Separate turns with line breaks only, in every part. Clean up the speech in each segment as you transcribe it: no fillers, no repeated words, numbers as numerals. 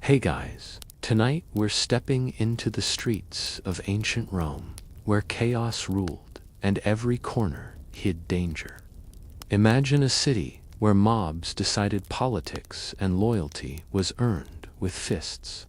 Hey guys, tonight we're stepping into the streets of ancient Rome, where chaos ruled and every corner hid danger. Imagine a city where mobs decided politics and loyalty was earned with fists.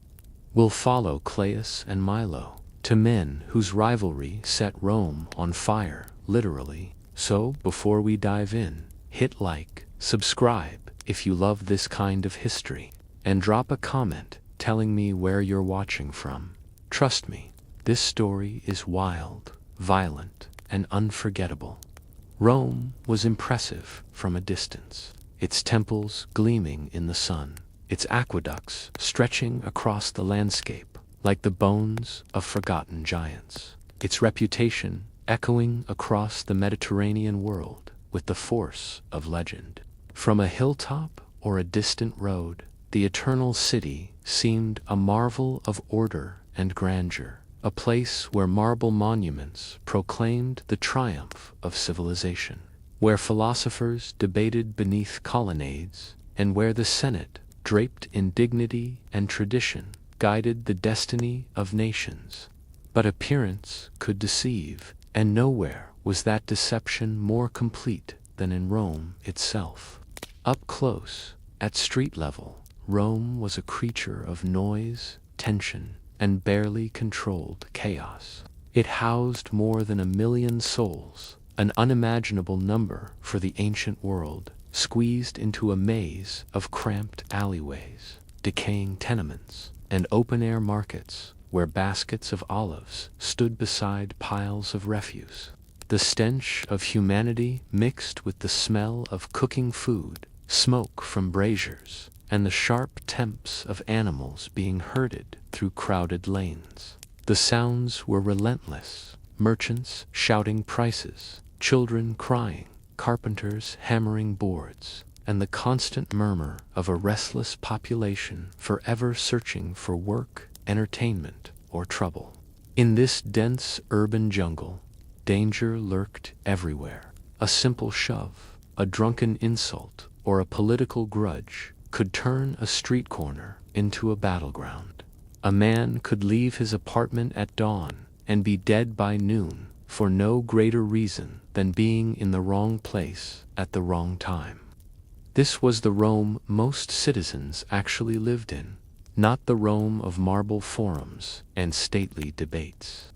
We'll follow Claudius and Milo, two men whose rivalry set Rome on fire, literally. So, before we dive in, hit like, subscribe if you love this kind of history, and drop a comment telling me where you're watching from. Trust me, this story is wild, violent, and unforgettable. Rome was impressive from a distance, its temples gleaming in the sun, its aqueducts stretching across the landscape like the bones of forgotten giants, its reputation echoing across the Mediterranean world with the force of legend. From a hilltop or a distant road, the eternal city seemed a marvel of order and grandeur, a place where marble monuments proclaimed the triumph of civilization, where philosophers debated beneath colonnades, and where the Senate, draped in dignity and tradition, guided the destiny of nations. But appearance could deceive, and nowhere was that deception more complete than in Rome itself. Up close, at street level, Rome was a creature of noise, tension, and barely controlled chaos. It housed more than 1 million souls, an unimaginable number for the ancient world, squeezed into a maze of cramped alleyways, decaying tenements, and open-air markets where baskets of olives stood beside piles of refuse. The stench of humanity mixed with the smell of cooking food, smoke from braziers, and the sharp temps of animals being herded through crowded lanes. The sounds were relentless, merchants shouting prices, children crying, carpenters hammering boards, and the constant murmur of a restless population forever searching for work, entertainment, or trouble. In this dense urban jungle, danger lurked everywhere. A simple shove, a drunken insult, or a political grudge could turn a street corner into a battleground. A man could leave his apartment at dawn and be dead by noon for no greater reason than being in the wrong place at the wrong time. This was the Rome most citizens actually lived in, not the Rome of marble forums and stately debates,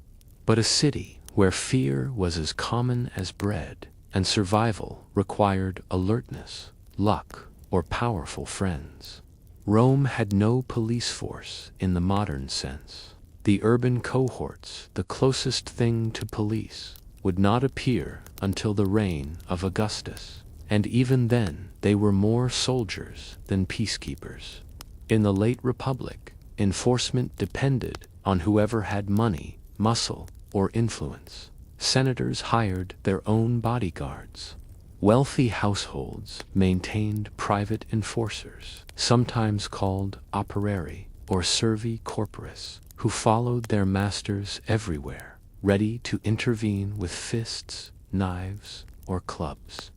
but a city where fear was as common as bread and survival required alertness, luck, or powerful friends. Rome had no police force in the modern sense. The urban cohorts, the closest thing to police, would not appear until the reign of Augustus, and even then they were more soldiers than peacekeepers. In the late Republic, enforcement depended on whoever had money, muscle, or influence. Senators hired their own bodyguards. Wealthy households maintained private enforcers, sometimes called operari or servi corporis, who followed their masters everywhere, ready to intervene with fists, knives, or clubs.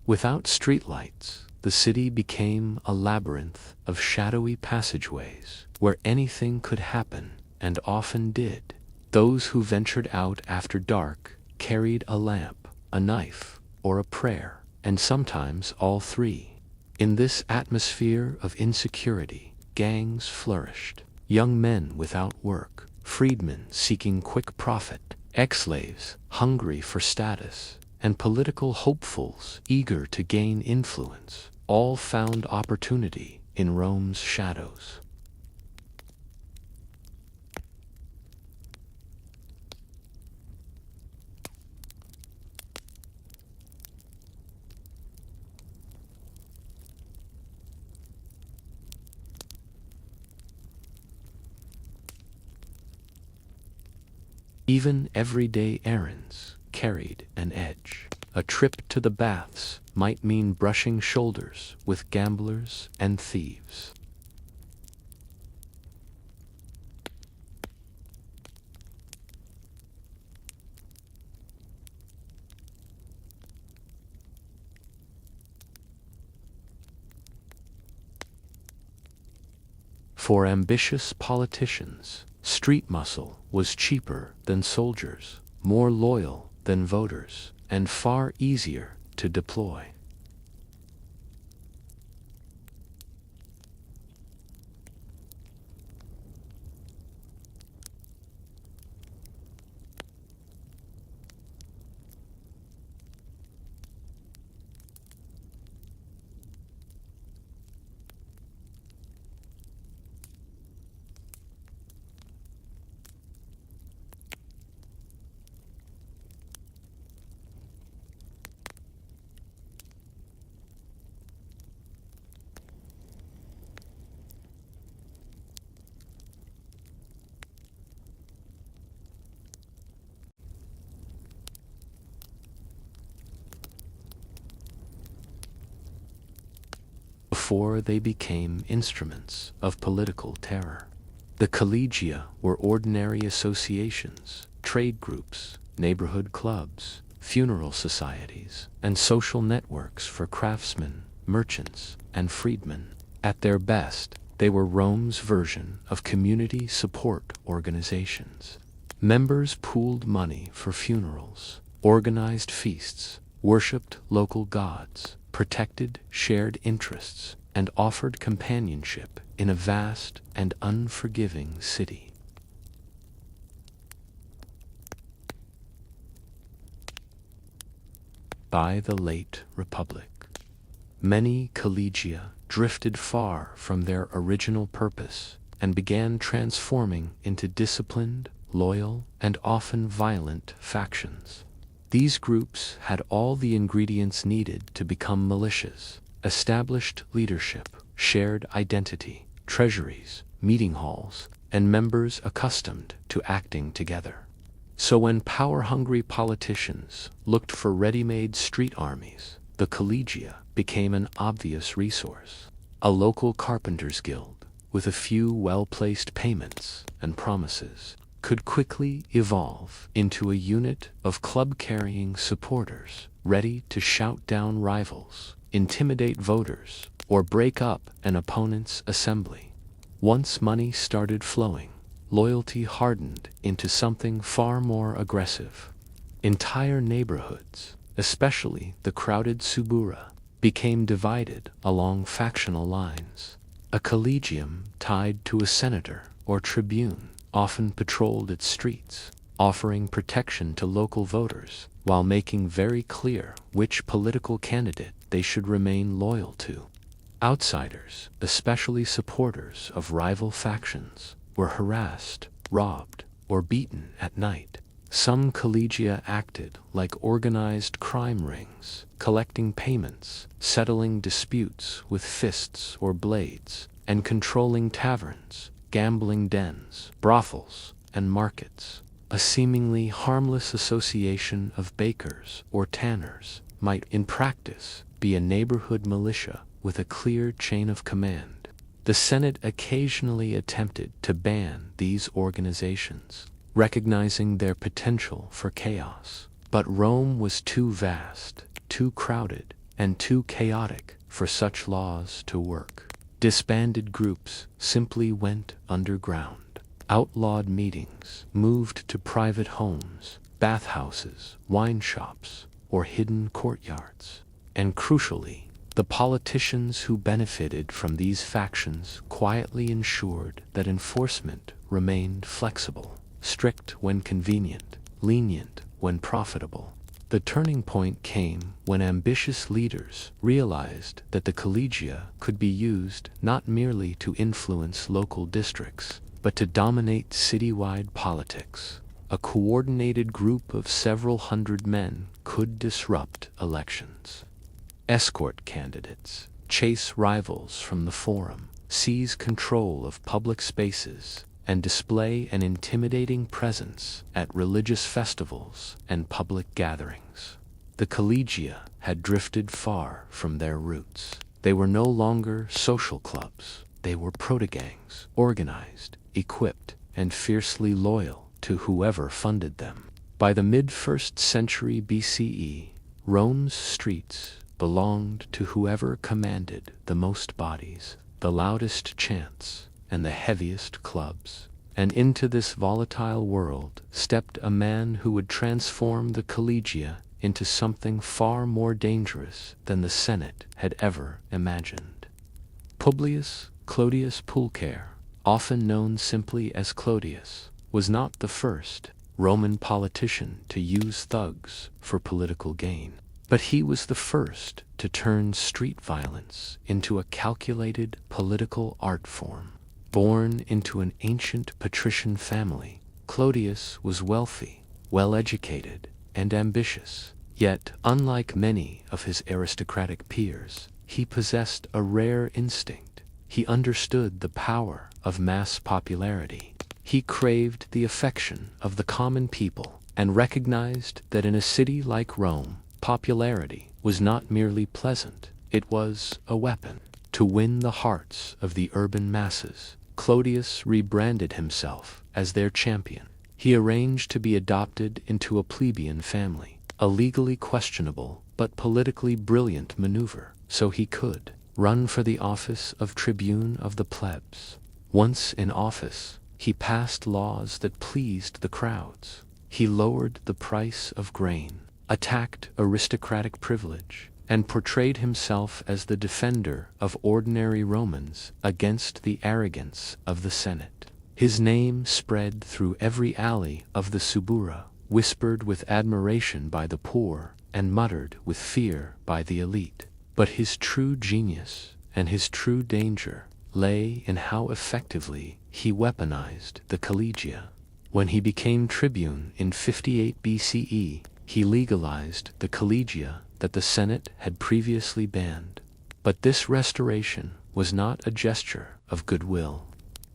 Without streetlights, the city became a labyrinth of shadowy passageways where anything could happen, and often did. Those who ventured out after dark carried a lamp, a knife, or a prayer, and sometimes all three. In this atmosphere of insecurity, gangs flourished. Young men without work, freedmen seeking quick profit, ex-slaves hungry for status, and political hopefuls eager to gain influence, all found opportunity in Rome's shadows. Even everyday errands carried an edge. A trip to the baths might mean brushing shoulders with gamblers and thieves. For ambitious politicians, street muscle was cheaper than soldiers, more loyal than voters, and far easier to deploy. Before they became instruments of political terror. The collegia were ordinary associations, trade groups, neighborhood clubs, funeral societies, and social networks for craftsmen, merchants, and freedmen. At their best, they were Rome's version of community support organizations. Members pooled money for funerals, organized feasts, worshipped local gods, protected shared interests, and offered companionship in a vast and unforgiving city. By the late Republic, many collegia drifted far from their original purpose and began transforming into disciplined, loyal, and often violent factions. These groups had all the ingredients needed to become militias: established leadership, shared identity, treasuries, meeting halls, and members accustomed to acting together. So when power-hungry politicians looked for ready-made street armies, the collegia became an obvious resource. A local carpenters' guild, with a few well-placed payments and promises, could quickly evolve into a unit of club-carrying supporters, ready to shout down rivals, intimidate voters, or break up an opponent's assembly. Once money started flowing, loyalty hardened into something far more aggressive. Entire neighborhoods, especially the crowded Subura, became divided along factional lines. A collegium tied to a senator or tribune often patrolled its streets, offering protection to local voters while making very clear which political candidate they should remain loyal to. Outsiders, especially supporters of rival factions, were harassed, robbed, or beaten at night. Some collegia acted like organized crime rings, collecting payments, settling disputes with fists or blades, and controlling taverns, gambling dens, brothels, and markets. A seemingly harmless association of bakers or tanners might, in practice, be a neighborhood militia with a clear chain of command. The Senate occasionally attempted to ban these organizations, recognizing their potential for chaos. But Rome was too vast, too crowded, and too chaotic for such laws to work. Disbanded groups simply went underground. Outlawed meetings moved to private homes, bathhouses, wine shops, or hidden courtyards. And crucially, the politicians who benefited from these factions quietly ensured that enforcement remained flexible, strict when convenient, lenient when profitable. The turning point came when ambitious leaders realized that the collegia could be used not merely to influence local districts, but to dominate citywide politics. A coordinated group of several hundred men could disrupt elections, escort candidates, chase rivals from the forum, seize control of public spaces, and display an intimidating presence at religious festivals and public gatherings. The collegia had drifted far from their roots. They were no longer social clubs. They were proto-gangs, organized, equipped, and fiercely loyal to whoever funded them. By the mid-1st century BCE, Rome's streets belonged to whoever commanded the most bodies, the loudest chants, and the heaviest clubs. And into this volatile world stepped a man who would transform the collegia into something far more dangerous than the Senate had ever imagined. Publius Clodius Pulcher, often known simply as Clodius, was not the first Roman politician to use thugs for political gain, but he was the first to turn street violence into a calculated political art form. Born into an ancient patrician family, Clodius was wealthy, well-educated, and ambitious. Yet, unlike many of his aristocratic peers, he possessed a rare instinct. He understood the power of mass popularity. He craved the affection of the common people and recognized that in a city like Rome, popularity was not merely pleasant, it was a weapon. To win the hearts of the urban masses, Clodius rebranded himself as their champion. He arranged to be adopted into a plebeian family, a legally questionable but politically brilliant maneuver, so he could run for the office of tribune of the plebs. Once in office, he passed laws that pleased the crowds. He lowered the price of grain, attacked aristocratic privilege, and portrayed himself as the defender of ordinary Romans against the arrogance of the Senate. His name spread through every alley of the Subura, whispered with admiration by the poor, and muttered with fear by the elite. But his true genius and his true danger lay in how effectively he weaponized the collegia. When he became tribune in 58 BCE, he legalized the collegia that the Senate had previously banned. But this restoration was not a gesture of goodwill.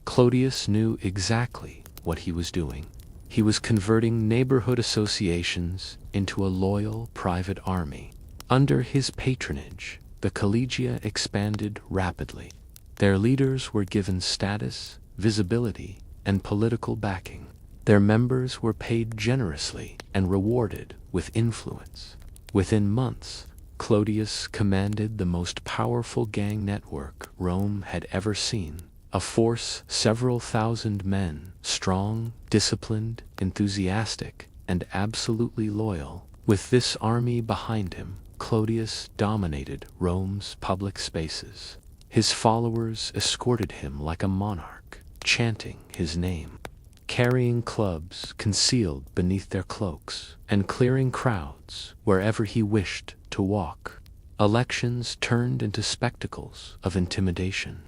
Clodius knew exactly what he was doing. He was converting neighborhood associations into a loyal private army. Under his patronage, the collegia expanded rapidly. Their leaders were given status, visibility, and political backing. Their members were paid generously and rewarded with influence. Within months, Clodius commanded the most powerful gang network Rome had ever seen, a force several thousand men, strong, disciplined, enthusiastic, and absolutely loyal. With this army behind him, Clodius dominated Rome's public spaces. His followers escorted him like a monarch, chanting his name, carrying clubs concealed beneath their cloaks, and clearing crowds wherever he wished to walk. Elections turned into spectacles of intimidation.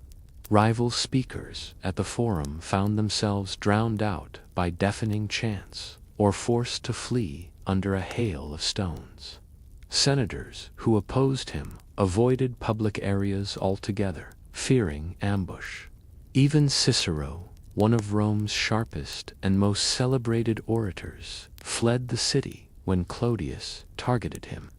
Rival speakers at the forum found themselves drowned out by deafening chants, or forced to flee under a hail of stones. Senators who opposed him avoided public areas altogether, fearing ambush. Even Cicero, one of Rome's sharpest and most celebrated orators, fled the city when Clodius targeted him.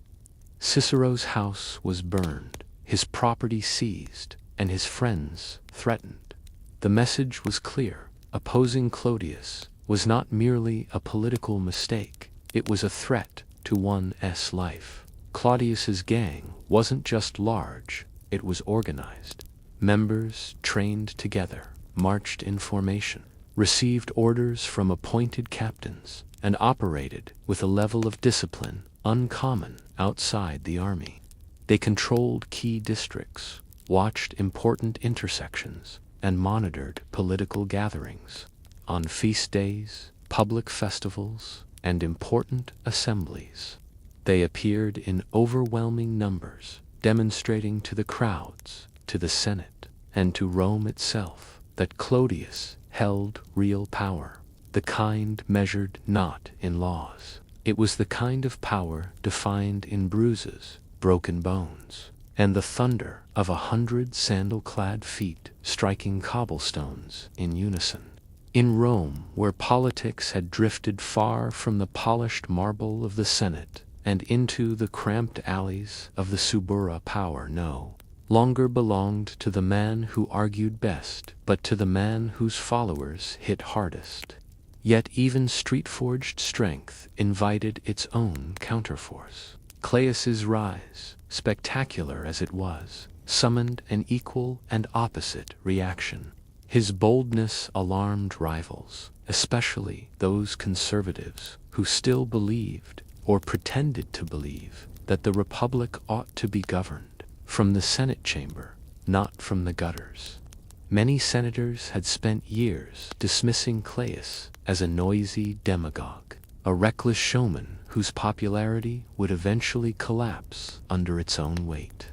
Cicero's house was burned, his property seized, and his friends threatened. The message was clear: opposing Clodius was not merely a political mistake, it was a threat to one's life. Claudius's gang wasn't just large, it was organized. Members trained together, marched in formation, received orders from appointed captains, and operated with a level of discipline uncommon outside the army. They controlled key districts, watched important intersections, and monitored political gatherings. On feast days, public festivals, and important assemblies, they appeared in overwhelming numbers, demonstrating to the crowds, to the Senate, and to Rome itself that Clodius held real power, the kind measured not in laws. It was the kind of power defined in bruises, broken bones, and the thunder of 100 sandal-clad feet striking cobblestones in unison. In Rome, where politics had drifted far from the polished marble of the Senate, and into the cramped alleys of the Subura power no longer belonged to the man who argued best, but to the man whose followers hit hardest. Yet even street-forged strength invited its own counterforce. Caius's rise, spectacular as it was, summoned an equal and opposite reaction. His boldness alarmed rivals, especially those conservatives who still believed, or pretended to believe, that the Republic ought to be governed from the Senate chamber, not from the gutters. Many senators had spent years dismissing Caius as a noisy demagogue, a reckless showman whose popularity would eventually collapse under its own weight.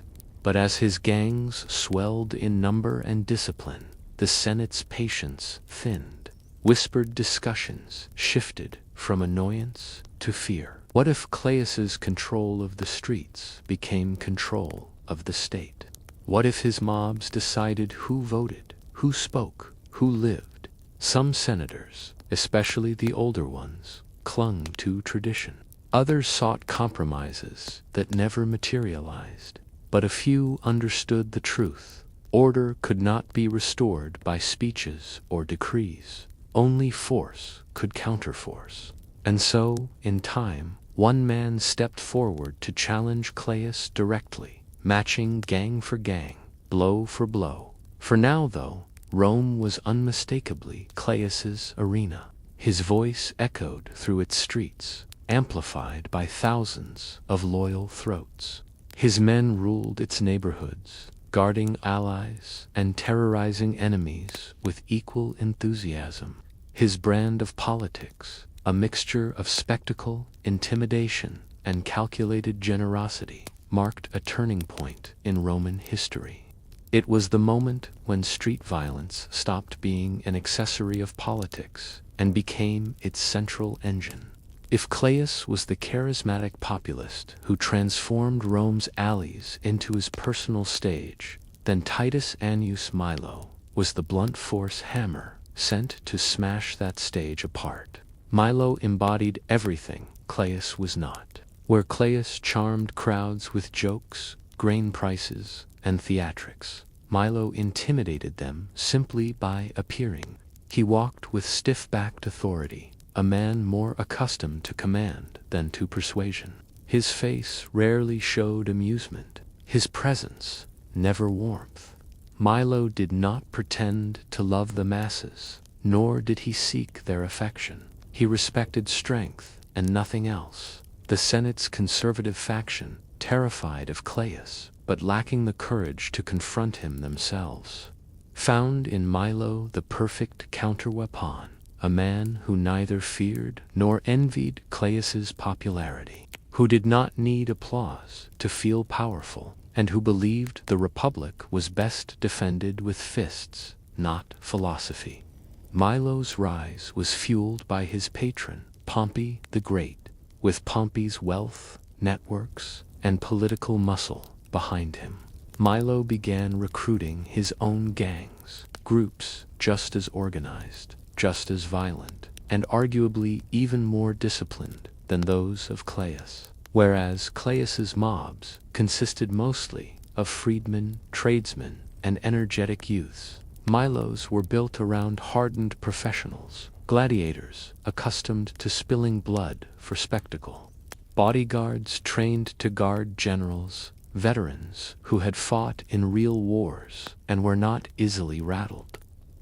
But as his gangs swelled in number and discipline, the Senate's patience thinned. Whispered discussions shifted from annoyance to fear. What if Caius's control of the streets became control of the state? What if his mobs decided who voted, who spoke, who lived? Some senators, especially the older ones, clung to tradition. Others sought compromises that never materialized. But a few understood the truth. Order could not be restored by speeches or decrees. Only force could counterforce. And so, in time, one man stepped forward to challenge Caius directly, matching gang for gang, blow for blow. For now, though, Rome was unmistakably Caius's arena. His voice echoed through its streets, amplified by thousands of loyal throats. His men ruled its neighborhoods, guarding allies and terrorizing enemies with equal enthusiasm. His brand of politics, a mixture of spectacle, intimidation, and calculated generosity, marked a turning point in Roman history. It was the moment when street violence stopped being an accessory of politics and became its central engine. If Caius was the charismatic populist who transformed Rome's alleys into his personal stage, then Titus Annius Milo was the blunt force hammer sent to smash that stage apart. Milo embodied everything Caius was not. Where Caius charmed crowds with jokes, grain prices, and theatrics, Milo intimidated them simply by appearing. He walked with stiff-backed authority, a man more accustomed to command than to persuasion. His face rarely showed amusement, his presence never warmth. Milo did not pretend to love the masses, nor did he seek their affection. He respected strength and nothing else. The Senate's conservative faction, terrified of Caius, but lacking the courage to confront him themselves, found in Milo the perfect counterweapon, a man who neither feared nor envied Caius's popularity, who did not need applause to feel powerful, and who believed the Republic was best defended with fists, not philosophy. Milo's rise was fueled by his patron, Pompey the Great, with Pompey's wealth, networks, and political muscle behind him. Milo began recruiting his own gangs, groups just as organized, just as violent, and arguably even more disciplined than those of Caius. Whereas Caius's mobs consisted mostly of freedmen, tradesmen, and energetic youths, Milo's were built around hardened professionals, gladiators accustomed to spilling blood for spectacle, bodyguards trained to guard generals, veterans who had fought in real wars and were not easily rattled.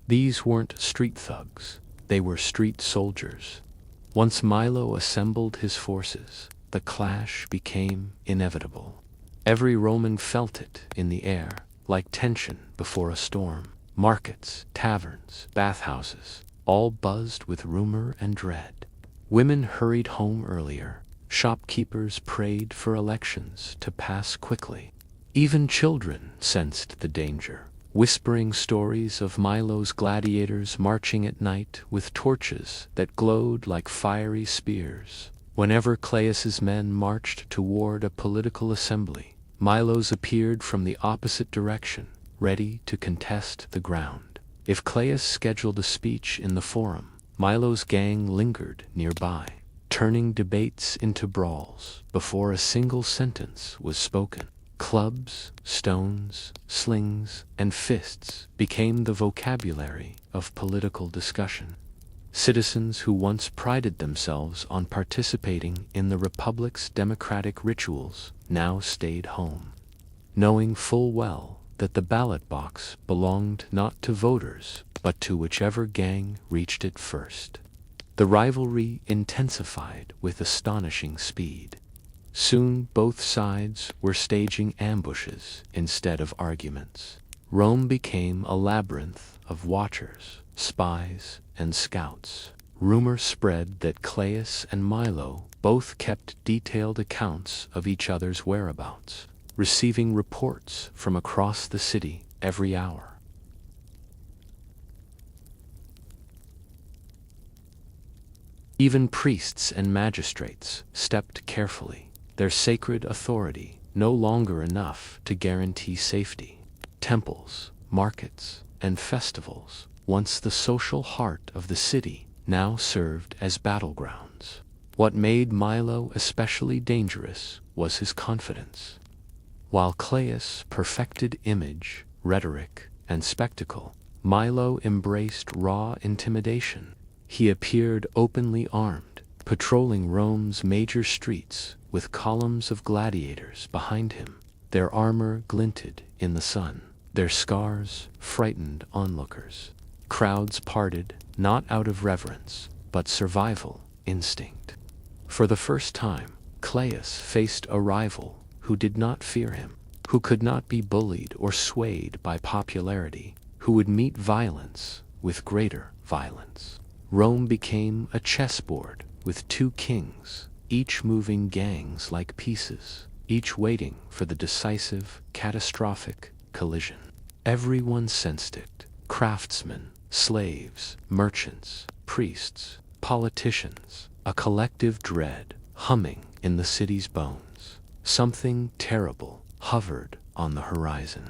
These weren't street thugs, they were street soldiers. Once Milo assembled his forces, the clash became inevitable. Every Roman felt it in the air, like tension before a storm. Markets, taverns, bathhouses, all buzzed with rumor and dread. Women hurried home earlier. Shopkeepers prayed for elections to pass quickly. Even children sensed the danger, whispering stories of Milo's gladiators marching at night with torches that glowed like fiery spears. Whenever Caius's men marched toward a political assembly, Milo's appeared from the opposite direction, ready to contest the ground. If Caius scheduled a speech in the forum, Milo's gang lingered nearby. turning debates into brawls before a single sentence was spoken. Clubs, stones, slings, and fists became the vocabulary of political discussion. Citizens who once prided themselves on participating in the Republic's democratic rituals now stayed home, knowing full well that the ballot box belonged not to voters but to whichever gang reached it first. The rivalry intensified with astonishing speed. Soon both sides were staging ambushes instead of arguments. Rome became a labyrinth of watchers, spies, and scouts. Rumor spread that Claius and Milo both kept detailed accounts of each other's whereabouts, receiving reports from across the city every hour. Even priests and magistrates stepped carefully, their sacred authority no longer enough to guarantee safety. Temples, markets, and festivals, once the social heart of the city, now served as battlegrounds. What made Milo especially dangerous was his confidence. While Claius perfected image, rhetoric, and spectacle, Milo embraced raw intimidation. He appeared openly armed, patrolling Rome's major streets with columns of gladiators behind him. Their armor glinted in the sun. Their scars frightened onlookers. Crowds parted, not out of reverence, but survival instinct. For the first time, Claius faced a rival who did not fear him, who could not be bullied or swayed by popularity, who would meet violence with greater violence. Rome became a chessboard with two kings, each moving gangs like pieces, each waiting for the decisive, catastrophic collision. Everyone sensed it: craftsmen, slaves, merchants, priests, politicians, a collective dread humming in the city's bones. Something terrible hovered on the horizon.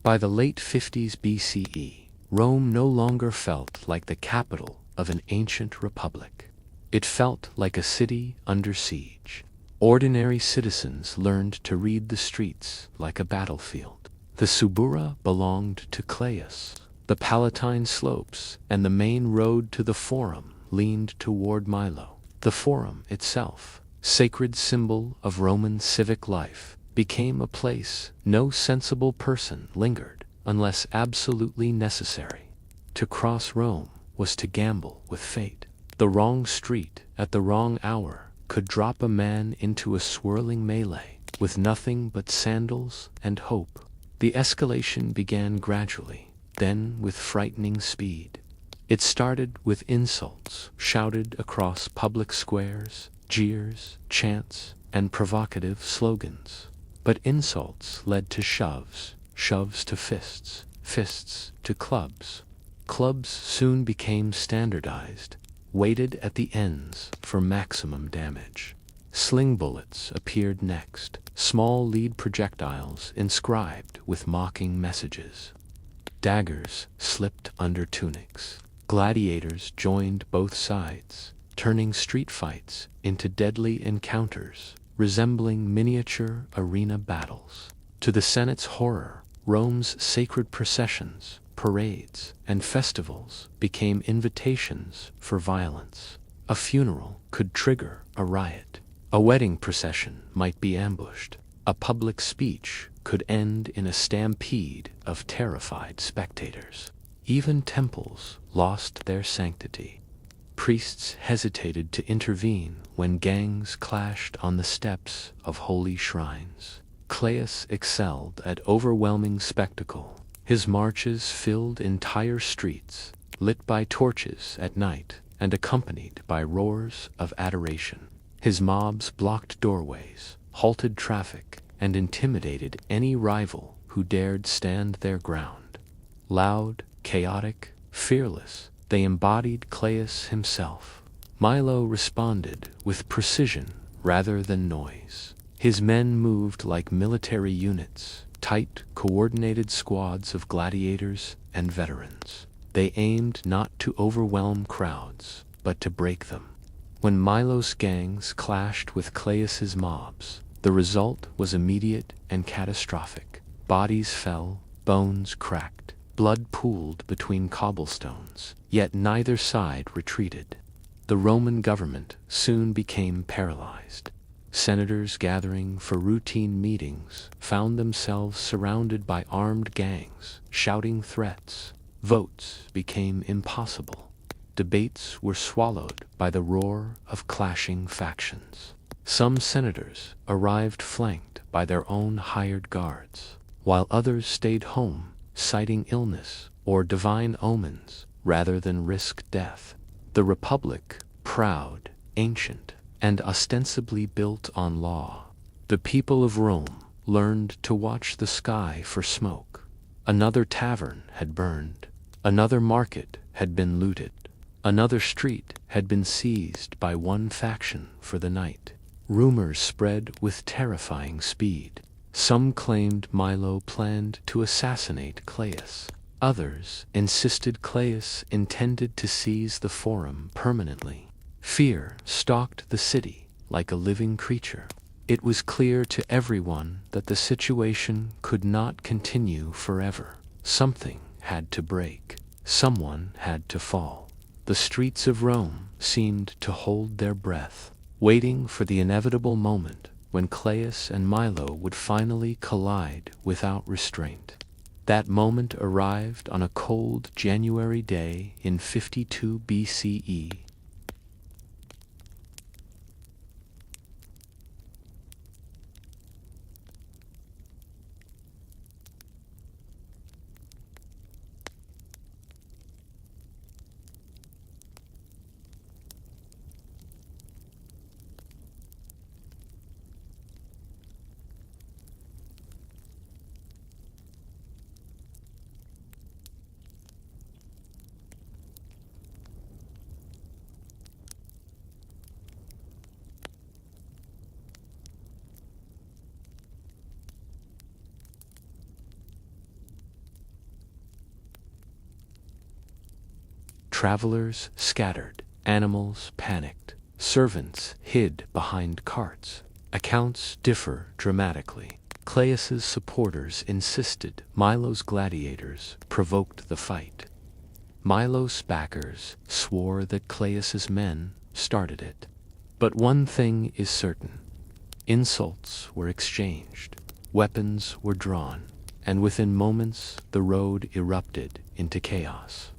By the late 50s BCE, Rome no longer felt like the capital of an ancient republic. It felt like a city under siege. Ordinary citizens learned to read the streets like a battlefield. The Subura belonged to Claius. The Palatine slopes and the main road to the Forum leaned toward Milo. The Forum itself, sacred symbol of Roman civic life, became a place no sensible person lingered unless absolutely necessary. To cross Rome was to gamble with fate. The wrong street at the wrong hour could drop a man into a swirling melee with nothing but sandals and hope. The escalation began gradually, then with frightening speed. It started with insults shouted across public squares, jeers, chants, and provocative slogans. But insults led to shoves, shoves to fists, fists to clubs. Clubs soon became standardized, weighted at the ends for maximum damage. Sling bullets appeared next, small lead projectiles inscribed with mocking messages. Daggers slipped under tunics. Gladiators joined both sides, turning street fights into deadly encounters, resembling miniature arena battles. To the Senate's horror, Rome's sacred processions, parades, and festivals became invitations for violence. A funeral could trigger a riot. A wedding procession might be ambushed. A public speech could end in a stampede of terrified spectators. Even temples lost their sanctity. Priests hesitated to intervene when gangs clashed on the steps of holy shrines. Claius excelled at overwhelming spectacle. His marches filled entire streets, lit by torches at night and accompanied by roars of adoration. His mobs blocked doorways, halted traffic, and intimidated any rival who dared stand their ground. Loud, chaotic, fearless, they embodied Claius himself. Milo responded with precision rather than noise. His men moved like military units, tight, coordinated squads of gladiators and veterans. They aimed not to overwhelm crowds, but to break them. When Milo's gangs clashed with Caius's mobs, the result was immediate and catastrophic. Bodies fell, bones cracked, blood pooled between cobblestones, yet neither side retreated. The Roman government soon became paralyzed. Senators gathering for routine meetings found themselves surrounded by armed gangs, shouting threats. Votes became impossible. Debates were swallowed by the roar of clashing factions. Some senators arrived flanked by their own hired guards, while others stayed home, citing illness or divine omens rather than risk death. The Republic, proud, ancient, and ostensibly built on law. The people of Rome learned to watch the sky for smoke. Another tavern had burned. Another market had been looted. Another street had been seized by one faction for the night. Rumors spread with terrifying speed. Some claimed Milo planned to assassinate Caius. Others insisted Caius intended to seize the forum permanently. Fear stalked the city like a living creature. It was clear to everyone that the situation could not continue forever. Something had to break. Someone had to fall. The streets of Rome seemed to hold their breath, waiting for the inevitable moment when Caius and Milo would finally collide without restraint. That moment arrived on a cold January day in 52 BCE. Travelers scattered, animals panicked, servants hid behind carts. Accounts differ dramatically. Caius's supporters insisted Milo's gladiators provoked the fight. Milo's backers swore that Caius's men started it. But one thing is certain. Insults were exchanged, weapons were drawn, and within moments the road erupted into chaos.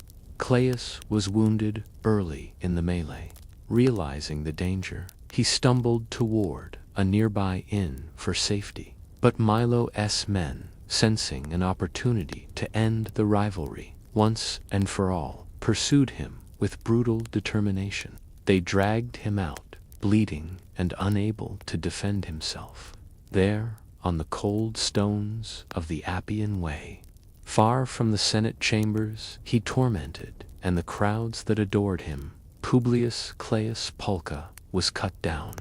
Caius was wounded early in the melee. Realizing the danger, he stumbled toward a nearby inn for safety. But Milo's men, sensing an opportunity to end the rivalry once and for all, pursued him with brutal determination. They dragged him out, bleeding and unable to defend himself. There, on the cold stones of the Appian Way, far from the Senate chambers, he tormented, and the crowds that adored him. Publius Caius Pulca was cut down.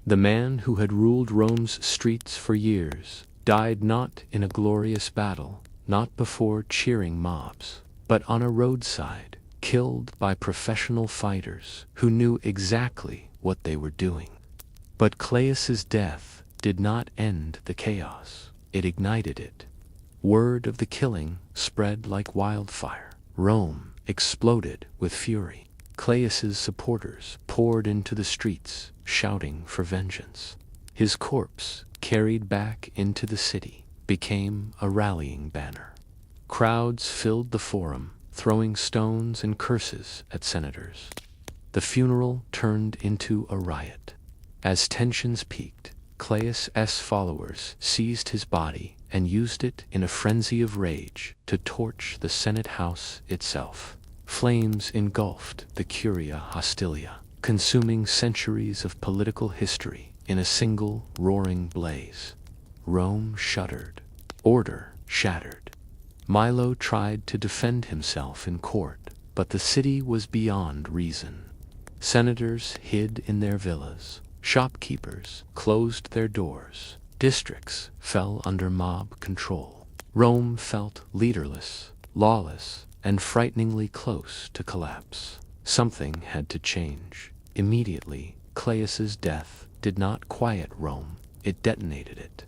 The man who had ruled Rome's streets for years died not in a glorious battle, not before cheering mobs, but on a roadside, killed by professional fighters who knew exactly what they were doing. But Caius's death did not end the chaos. It ignited it. Word of the killing spread like wildfire. Rome exploded with fury. Caius's supporters poured into the streets, shouting for vengeance. His corpse, carried back into the city, became a rallying banner. Crowds filled the forum, throwing stones and curses at senators. The funeral turned into a riot. As tensions peaked, Caius's followers seized his body and used it in a frenzy of rage to torch the Senate house itself. Flames engulfed the Curia Hostilia, consuming centuries of political history in a single roaring blaze. Rome shuddered. Order shattered. Milo tried to defend himself in court, but the city was beyond reason. Senators hid in their villas. Shopkeepers closed their doors. Districts fell under mob control. Rome felt leaderless, lawless, and frighteningly close to collapse. Something had to change. immediately, Claius's death did not quiet Rome, it detonated it.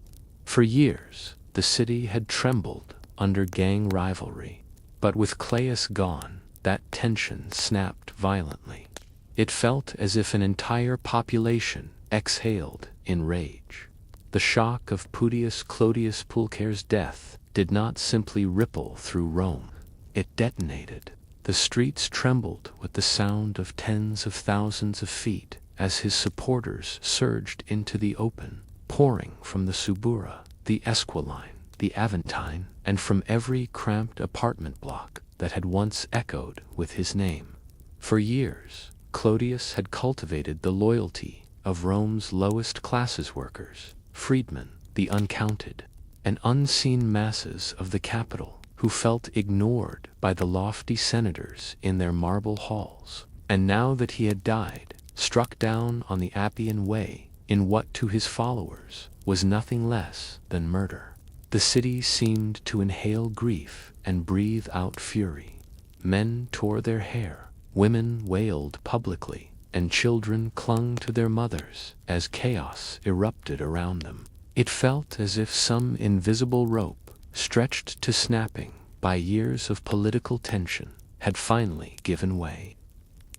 For years, the city had trembled under gang rivalry, but with Claius gone, that tension snapped violently. It felt as if an entire population exhaled in rage. The shock of Publius Clodius Pulcher's death did not simply ripple through Rome, it detonated. The streets trembled with the sound of tens of thousands of feet as his supporters surged into the open, pouring from the Subura, the Esquiline, the Aventine, and from every cramped apartment block that had once echoed with his name. For years, Clodius had cultivated the loyalty of Rome's lowest classes workers, freedmen, the uncounted, and unseen masses of the capital who felt ignored by the lofty senators in their marble halls. And now that he had died, struck down on the Appian Way, in what to his followers was nothing less than murder, the city seemed to inhale grief and breathe out fury. Men tore their hair, women wailed publicly, and children clung to their mothers as chaos erupted around them. It felt as if some invisible rope, stretched to snapping by years of political tension, had finally given way.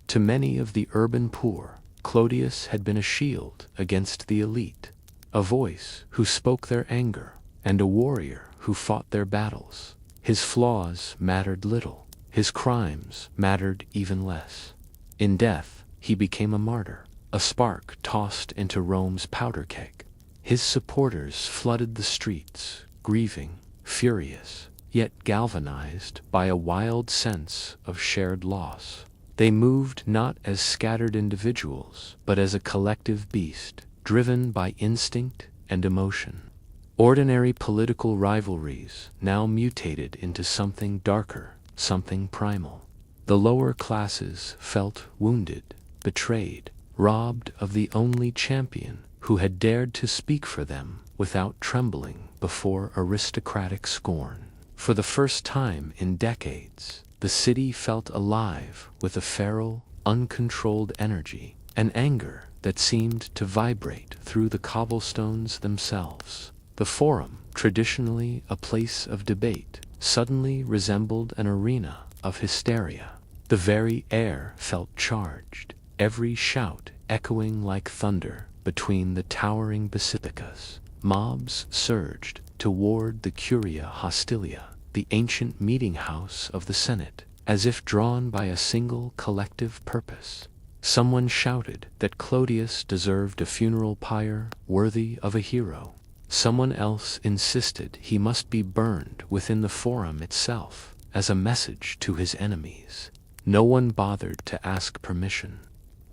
To many of the urban poor, Clodius had been a shield against the elite, a voice who spoke their anger, and a warrior who fought their battles. His flaws mattered little, his crimes mattered even less. In death, he became a martyr, a spark tossed into Rome's powder keg. His supporters flooded the streets, grieving, furious, yet galvanized by a wild sense of shared loss. They moved not as scattered individuals, but as a collective beast, driven by instinct and emotion. Ordinary political rivalries now mutated into something darker, something primal. The lower classes felt wounded, betrayed, robbed of the only champion who had dared to speak for them without trembling before aristocratic scorn. For the first time in decades, the city felt alive with a feral, uncontrolled energy, an anger that seemed to vibrate through the cobblestones themselves. The Forum, traditionally a place of debate, suddenly resembled an arena of hysteria. The very air felt charged, every shout echoing like thunder between the towering basilicas. Mobs surged toward the Curia Hostilia, the ancient meeting house of the Senate, as if drawn by a single collective purpose. Someone shouted that Clodius deserved a funeral pyre worthy of a hero. Someone else insisted he must be burned within the Forum itself, as a message to his enemies. No one bothered to ask permission.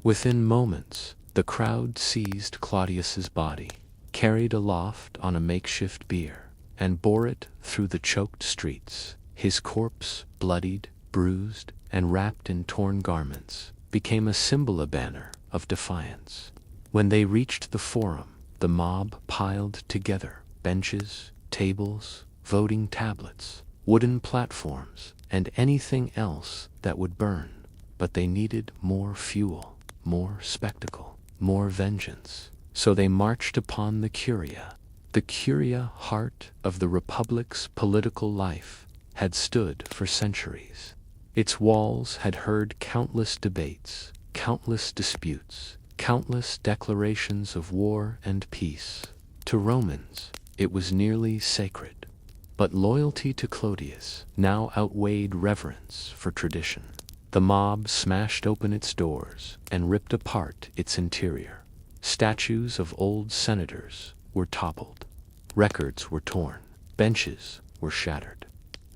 Within moments, the crowd seized Claudius's body, carried aloft on a makeshift bier, and bore it through the choked streets. His corpse, bloodied, bruised, and wrapped in torn garments, became a symbol, a banner of defiance. When they reached the Forum, the mob piled together benches, tables, voting tablets, wooden platforms, and anything else that would burn. But they needed more fuel, more spectacle, more vengeance. So they marched upon the Curia. The Curia, heart of the Republic's political life, had stood for centuries. Its walls had heard countless debates, countless disputes, countless declarations of war and peace. To Romans, it was nearly sacred. But loyalty to Clodius now outweighed reverence for tradition. The mob smashed open its doors and ripped apart its interior. Statues of old senators were toppled. Records were torn. Benches were shattered.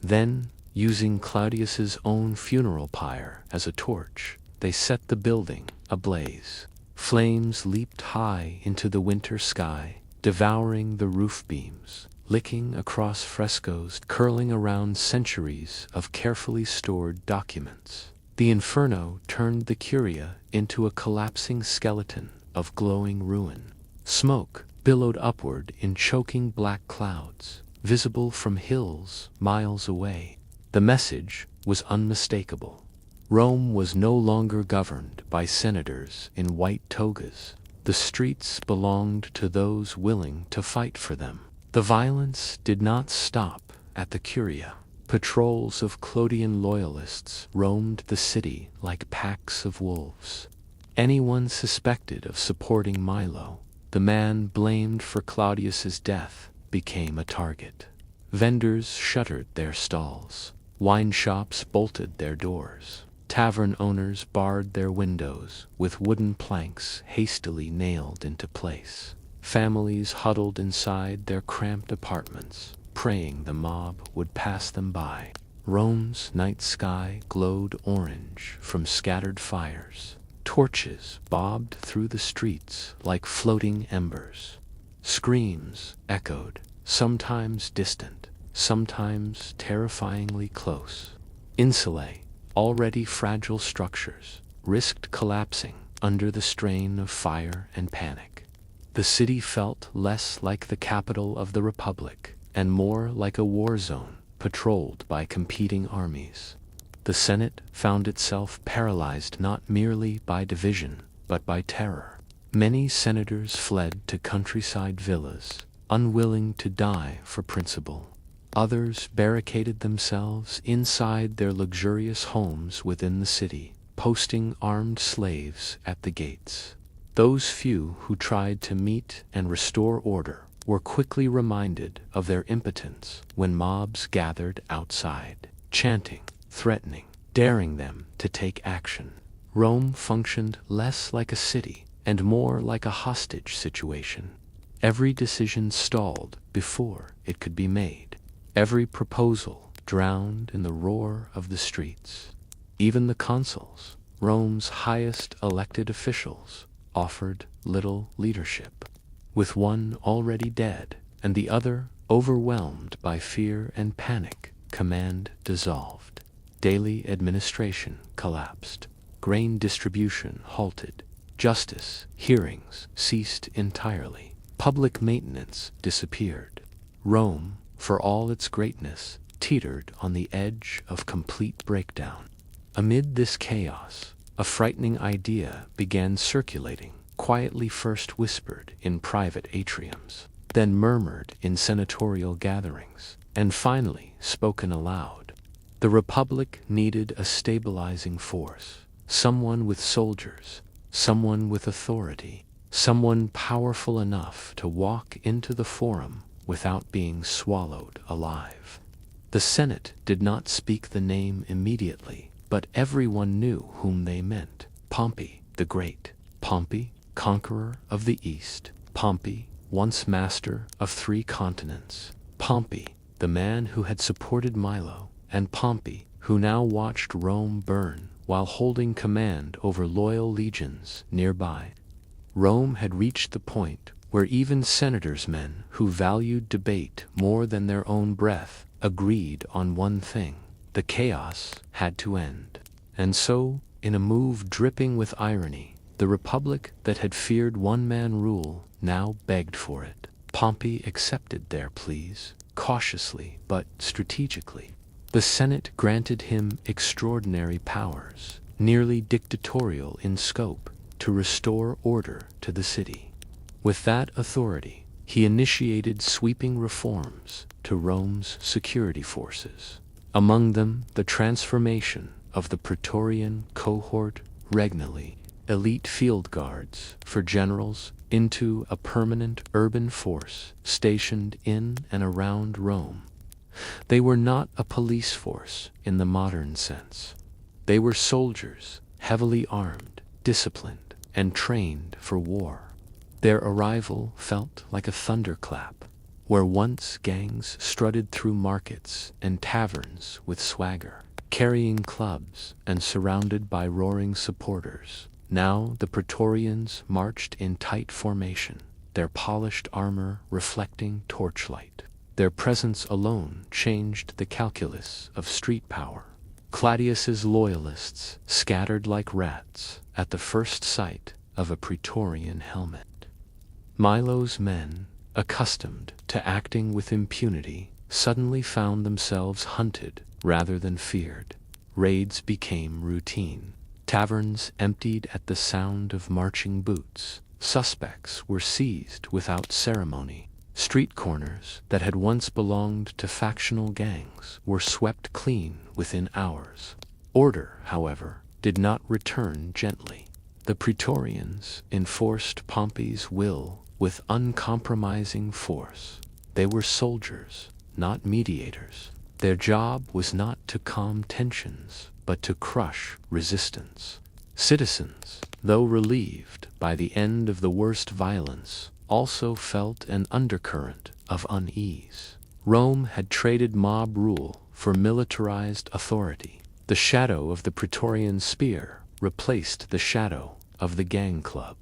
Then, using Claudius's own funeral pyre as a torch, they set the building ablaze. Flames leaped high into the winter sky, devouring the roof beams, licking across frescoes, curling around centuries of carefully stored documents. The inferno turned the Curia into a collapsing skeleton of glowing ruin. Smoke billowed upward in choking black clouds, visible from hills miles away. The message was unmistakable. Rome was no longer governed by senators in white togas. The streets belonged to those willing to fight for them. The violence did not stop at the Curia. Patrols of Clodian loyalists roamed the city like packs of wolves. Anyone suspected of supporting Milo, the man blamed for Claudius's death, became a target. Vendors shuttered their stalls. Wine shops bolted their doors. Tavern owners barred their windows with wooden planks hastily nailed into place. Families huddled inside their cramped apartments, praying the mob would pass them by. Rome's night sky glowed orange from scattered fires. Torches bobbed through the streets like floating embers. Screams echoed, sometimes distant, sometimes terrifyingly close. Insulae, already fragile structures, risked collapsing under the strain of fire and panic. The city felt less like the capital of the Republic and more like a war zone patrolled by competing armies. The Senate found itself paralyzed not merely by division, but by terror. Many senators fled to countryside villas, unwilling to die for principle. Others barricaded themselves inside their luxurious homes within the city, posting armed slaves at the gates. Those few who tried to meet and restore order were quickly reminded of their impotence when mobs gathered outside, chanting, threatening, daring them to take action. Rome functioned less like a city and more like a hostage situation. Every decision stalled before it could be made. Every proposal drowned in the roar of the streets. Even the consuls, Rome's highest elected officials, offered little leadership. With one already dead and the other overwhelmed by fear and panic, command dissolved. Daily administration collapsed. Grain distribution halted. Justice hearings ceased entirely. Public maintenance disappeared. Rome, for all its greatness, teetered on the edge of complete breakdown. Amid this chaos, a frightening idea began circulating, quietly first whispered in private atriums, then murmured in senatorial gatherings, and finally spoken aloud. The Republic needed a stabilizing force, someone with soldiers, someone with authority, someone powerful enough to walk into the forum without being swallowed alive. The Senate did not speak the name immediately, but everyone knew whom they meant. Pompey the Great. Pompey, conqueror of the East. Pompey, once master of 3 continents. Pompey, the man who had supported Milo, and Pompey, who now watched Rome burn while holding command over loyal legions nearby. Rome had reached the point where even senators' men who valued debate more than their own breath agreed on one thing: the chaos had to end. And so, in a move dripping with irony, the Republic that had feared one-man rule now begged for it. Pompey accepted their pleas, cautiously but strategically. The Senate granted him extraordinary powers, nearly dictatorial in scope, to restore order to the city. With that authority, he initiated sweeping reforms to Rome's security forces. Among them, the transformation of the Praetorian cohort regnally, elite field guards for generals, into a permanent urban force stationed in and around Rome. They were not a police force in the modern sense. They were soldiers, heavily armed, disciplined, and trained for war. Their arrival felt like a thunderclap. Where once gangs strutted through markets and taverns with swagger, carrying clubs and surrounded by roaring supporters, now the Praetorians marched in tight formation, their polished armor reflecting torchlight. Their presence alone changed the calculus of street power. Claudius's loyalists scattered like rats at the first sight of a Praetorian helmet. Milo's men, accustomed to acting with impunity, suddenly found themselves hunted rather than feared. raids became routine. Taverns emptied at the sound of marching boots. Suspects were seized without ceremony. Street corners that had once belonged to factional gangs were swept clean within hours. Order, however, did not return gently. The Praetorians enforced Pompey's will with uncompromising force. They were soldiers, not mediators. Their job was not to calm tensions, but to crush resistance. Citizens, though relieved by the end of the worst violence, also felt an undercurrent of unease. Rome had traded mob rule for militarized authority. The shadow of the Praetorian spear replaced the shadow of the gang club.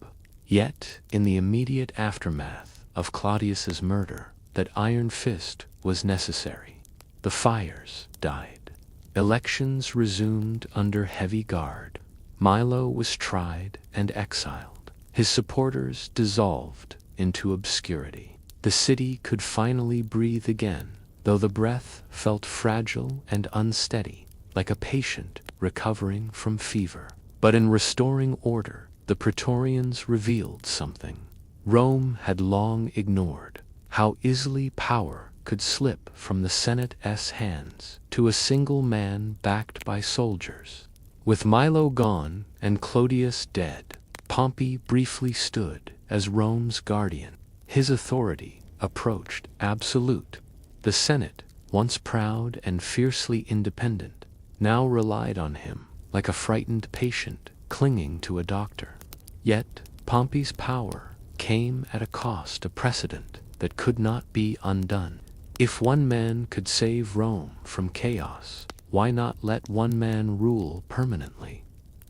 Yet, in the immediate aftermath of Claudius's murder, that iron fist was necessary. The fires died. Elections resumed under heavy guard. Milo was tried and exiled. His supporters dissolved into obscurity. The city could finally breathe again, though the breath felt fragile and unsteady, like a patient recovering from fever. But in restoring order, the Praetorians revealed something Rome had long ignored: how easily power could slip from the Senate's hands to a single man backed by soldiers. With Milo gone and Clodius dead, Pompey briefly stood as Rome's guardian. His authority approached absolute. The Senate, once proud and fiercely independent, now relied on him like a frightened patient clinging to a doctor. Yet Pompey's power came at a cost, a precedent that could not be undone. If one man could save Rome from chaos, why not let one man rule permanently?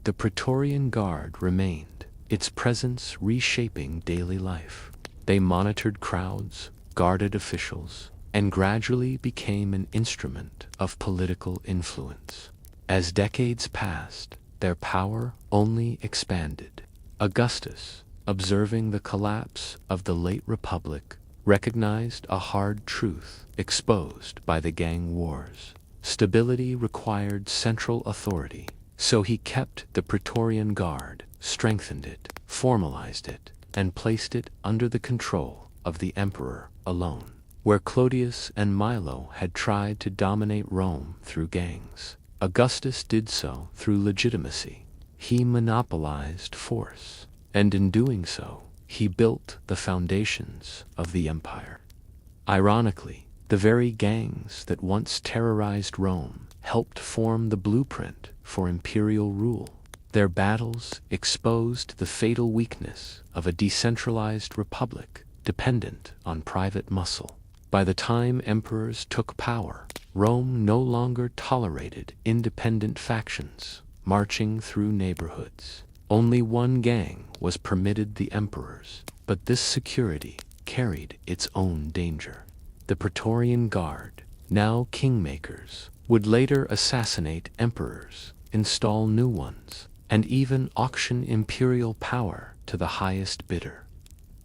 The Praetorian Guard remained, its presence reshaping daily life. They monitored crowds, guarded officials, and gradually became an instrument of political influence. As decades passed, their power only expanded. Augustus, observing the collapse of the late Republic, recognized a hard truth exposed by the gang wars. Stability required central authority, so he kept the Praetorian Guard, strengthened it, formalized it, and placed it under the control of the emperor alone. Where Clodius and Milo had tried to dominate Rome through gangs, Augustus did so through legitimacy. He monopolized force, and in doing so, he built the foundations of the empire. Ironically, the very gangs that once terrorized Rome helped form the blueprint for imperial rule. Their battles exposed the fatal weakness of a decentralized republic dependent on private muscle. By the time emperors took power, Rome no longer tolerated independent factions marching through neighborhoods. Only one gang was permitted the emperors, but this security carried its own danger. The Praetorian Guard, now kingmakers, would later assassinate emperors, install new ones, and even auction imperial power to the highest bidder.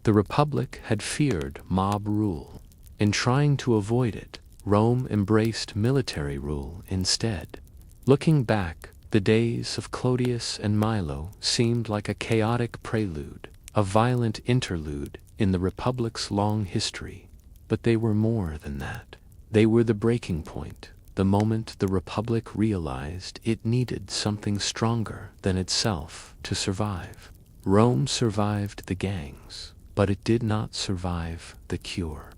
The Republic had feared mob rule. In trying to avoid it, Rome embraced military rule instead. Looking back, the days of Clodius and Milo seemed like a chaotic prelude, a violent interlude in the Republic's long history. But they were more than that. They were the breaking point, the moment the Republic realized it needed something stronger than itself to survive. Rome survived the gangs, but it did not survive the cure.